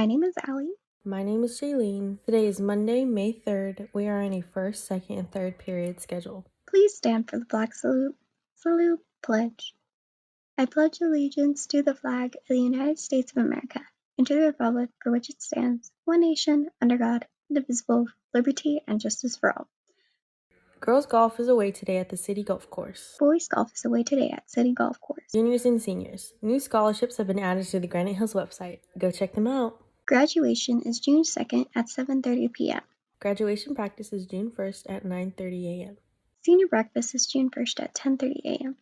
My name is Allie. My name is Jaylene. Today is Monday, May 3rd. We are in a first, second, and third period schedule. Please stand for the flag salute. Salute, pledge. I pledge allegiance to the flag of the United States of America and to the republic for which it stands, one nation, under God, indivisible, with liberty and justice for all. Girls golf is away today at the City Golf Course. Boys golf is away today at City Golf Course. Juniors and seniors. New scholarships have been added to the Granite Hills website. Go check them out. Graduation is June 2nd at 7:30 p.m. Graduation practice is June 1st at 9:30 a.m. Senior breakfast is June 1st at 10:30 a.m.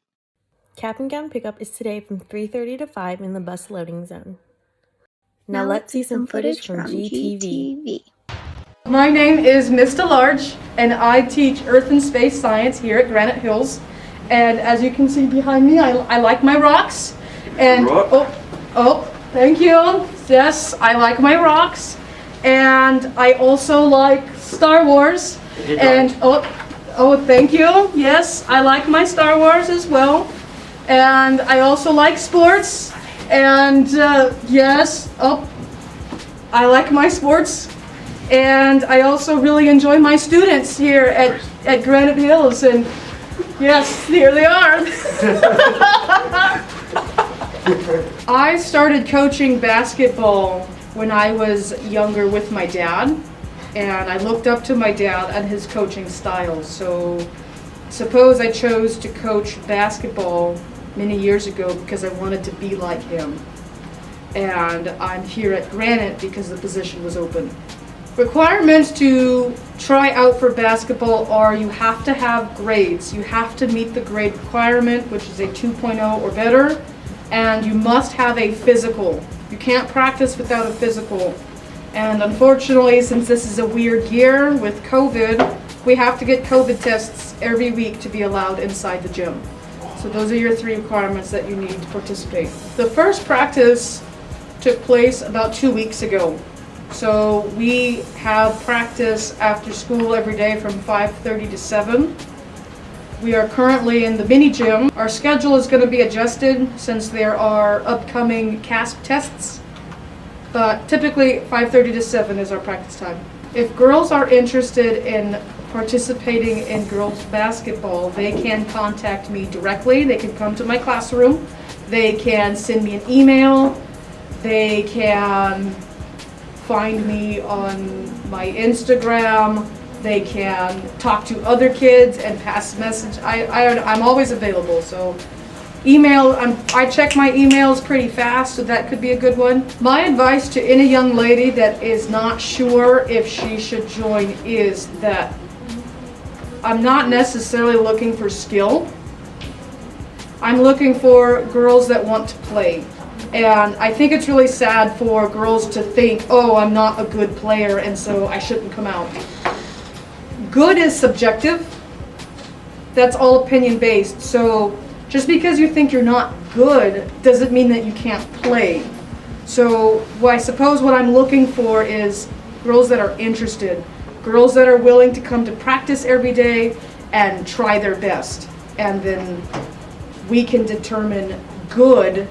Cap and gown pickup is today from 3:30 to 5 in the bus loading zone. Now let's see some footage from GTV. My name is Miss DeLarge, and I teach Earth and Space Science here at Granite Hills. And as you can see behind me, I like my rocks. And thank you. Yes, I like my rocks. And I also like Star Wars. And thank you. Yes, I like my Star Wars as well. And I also like sports. And I like my sports. And I also really enjoy my students here at Granite Hills, and yes, here they are. I started coaching basketball when I was younger with my dad, and I looked up to my dad and his coaching style. So suppose I chose to coach basketball many years ago because I wanted to be like him. And I'm here at Granite because the position was open. Requirements to try out for basketball are you have to have grades. You have to meet the grade requirement, which is a 2.0 or better, and you must have a physical. You can't practice without a physical. And unfortunately, since this is a weird year with COVID, we have to get COVID tests every week to be allowed inside the gym. So those are your 3 requirements that you need to participate. The first practice took place about 2 weeks ago. So we have practice after school every day from 5:30 to 7. We are currently in the mini gym. Our schedule is going to be adjusted since there are upcoming CASP tests, but typically 5:30 to 7 is our practice time. If girls are interested in participating in girls basketball, they can contact me directly. They can come to my classroom. They can send me an email. They can find me on my Instagram. They can talk to other kids and pass a message. I'm always available, so email, I check my emails pretty fast, so that could be a good one. My advice to any young lady that is not sure if she should join is that I'm not necessarily looking for skill. I'm looking for girls that want to play. And I think it's really sad for girls to think, oh, I'm not a good player and so I shouldn't come out. Good is subjective. That's all opinion based. So just because you think you're not good doesn't mean that you can't play. So I suppose what I'm looking for is girls that are interested, girls that are willing to come to practice every day and try their best. And then we can determine good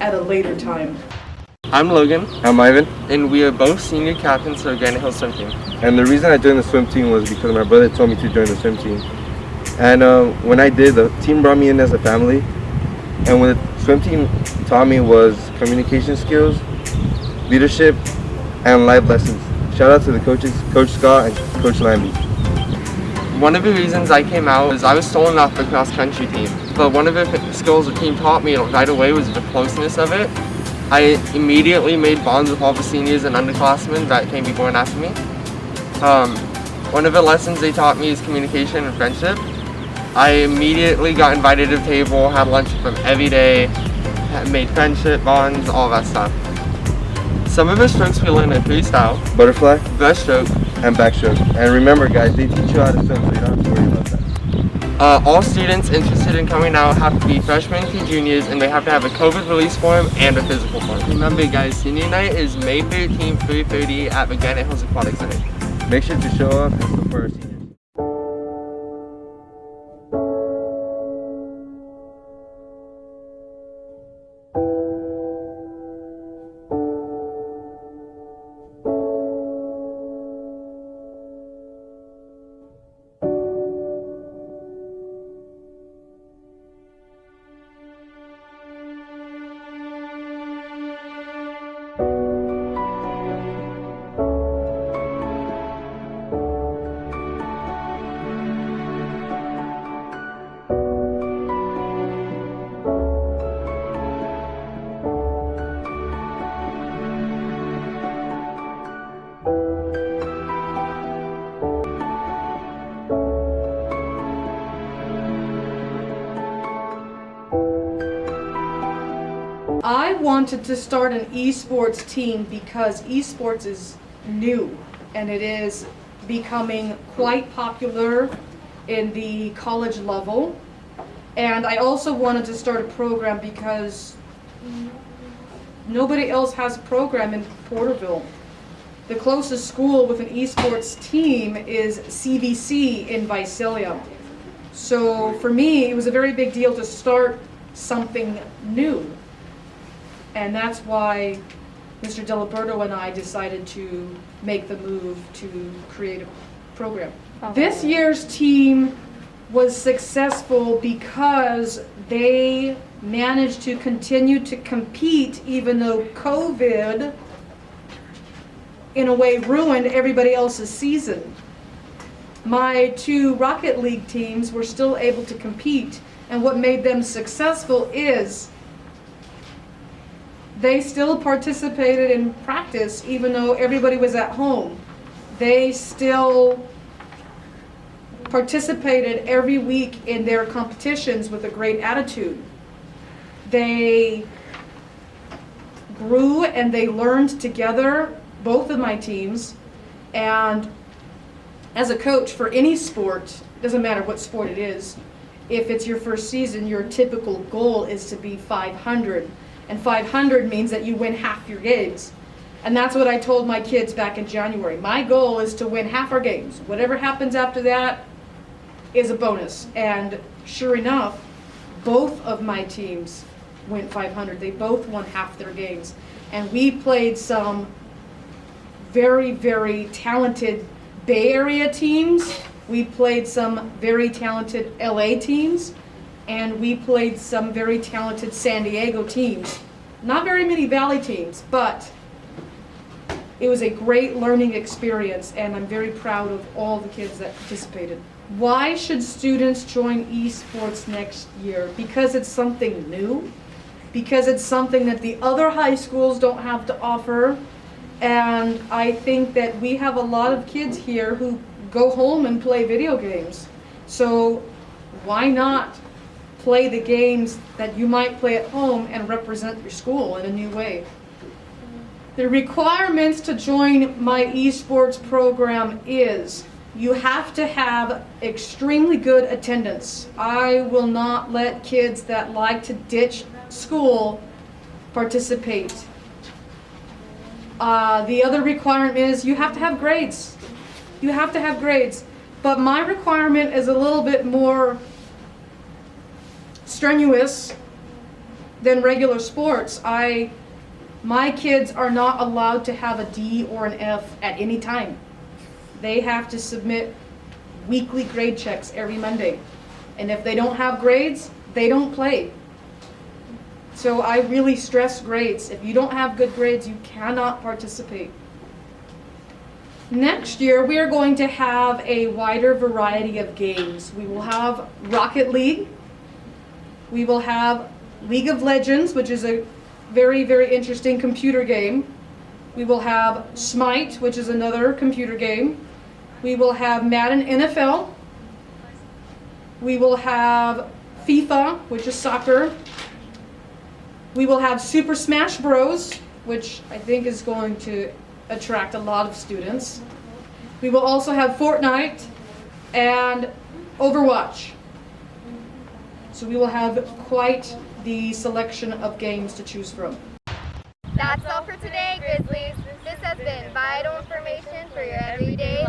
at a later time. I'm Logan. I'm Ivan. And we are both senior captains for the Granite Hills swim team. And the reason I joined the swim team was because my brother told me to join the swim team. And when I did, the team brought me in as a family. And what the swim team taught me was communication skills, leadership, and life lessons. Shout out to the coaches, Coach Scott and Coach Lambie. One of the reasons I came out was I was stolen off the cross country team. But one of the skills the team taught me right away was the closeness of it. I immediately made bonds with all the seniors and underclassmen that came before and after me. One of the lessons they taught me is communication and friendship. I immediately got invited to the table, had lunch with them every day, made friendship bonds, all that stuff. Some of the strokes we learned are freestyle, Butterfly, breaststroke, and backstroke. And remember guys, they teach you how to swim, so you don't have to worry about that. All students interested in coming out have to be freshmen to juniors, and they have to have a COVID release form and a physical form. Remember guys, senior night is May 13th, 3:30 at the Granite Hills Aquatic Center. Make sure to show up and support our seniors. I wanted to start an esports team because esports is new and it is becoming quite popular in the college level. And I also wanted to start a program because nobody else has a program in Porterville. The closest school with an esports team is CVC in Visalia. So for me, it was a very big deal to start something new. And that's why Mr. Diliberto and I decided to make the move to create a program. This year's team was successful because they managed to continue to compete even though COVID, in a way, ruined everybody else's season. My 2 Rocket League teams were still able to compete, and what made them successful is they still participated in practice even though everybody was at home. They still participated every week in their competitions with a great attitude. They grew and they learned together, both of my teams, and as a coach for any sport, doesn't matter what sport it is, if it's your first season, your typical goal is to be 500. And 500 means that you win half your games. And that's what I told my kids back in January. My goal is to win half our games. Whatever happens after that is a bonus. And sure enough, both of my teams went 500. They both won half their games. And we played some very, very talented Bay Area teams. We played some very talented LA teams. And we played some very talented San Diego teams. Not very many Valley teams, but it was a great learning experience, and I'm very proud of all the kids that participated. Why should students join esports next year? Because it's something new, because it's something that the other high schools don't have to offer, and I think that we have a lot of kids here who go home and play video games. So why not play the games that you might play at home and represent your school in a new way? The requirements to join my esports program is you have to have extremely good attendance. I will not let kids that like to ditch school participate. The other requirement is you have to have grades. You have to have grades. But my requirement is a little bit more strenuous than regular sports. My kids are not allowed to have a D or an F at any time. They have to submit weekly grade checks every Monday. And if they don't have grades, they don't play. So I really stress grades. If you don't have good grades, you cannot participate. Next year, we are going to have a wider variety of games. We will have Rocket League. We will have League of Legends, which is a very, very interesting computer game. We will have Smite, which is another computer game. We will have Madden NFL. We will have FIFA, which is soccer. We will have Super Smash Bros, which I think is going to attract a lot of students. We will also have Fortnite and Overwatch. So we will have quite the selection of games to choose from. That's all for today, Grizzlies. This has been vital information for your everyday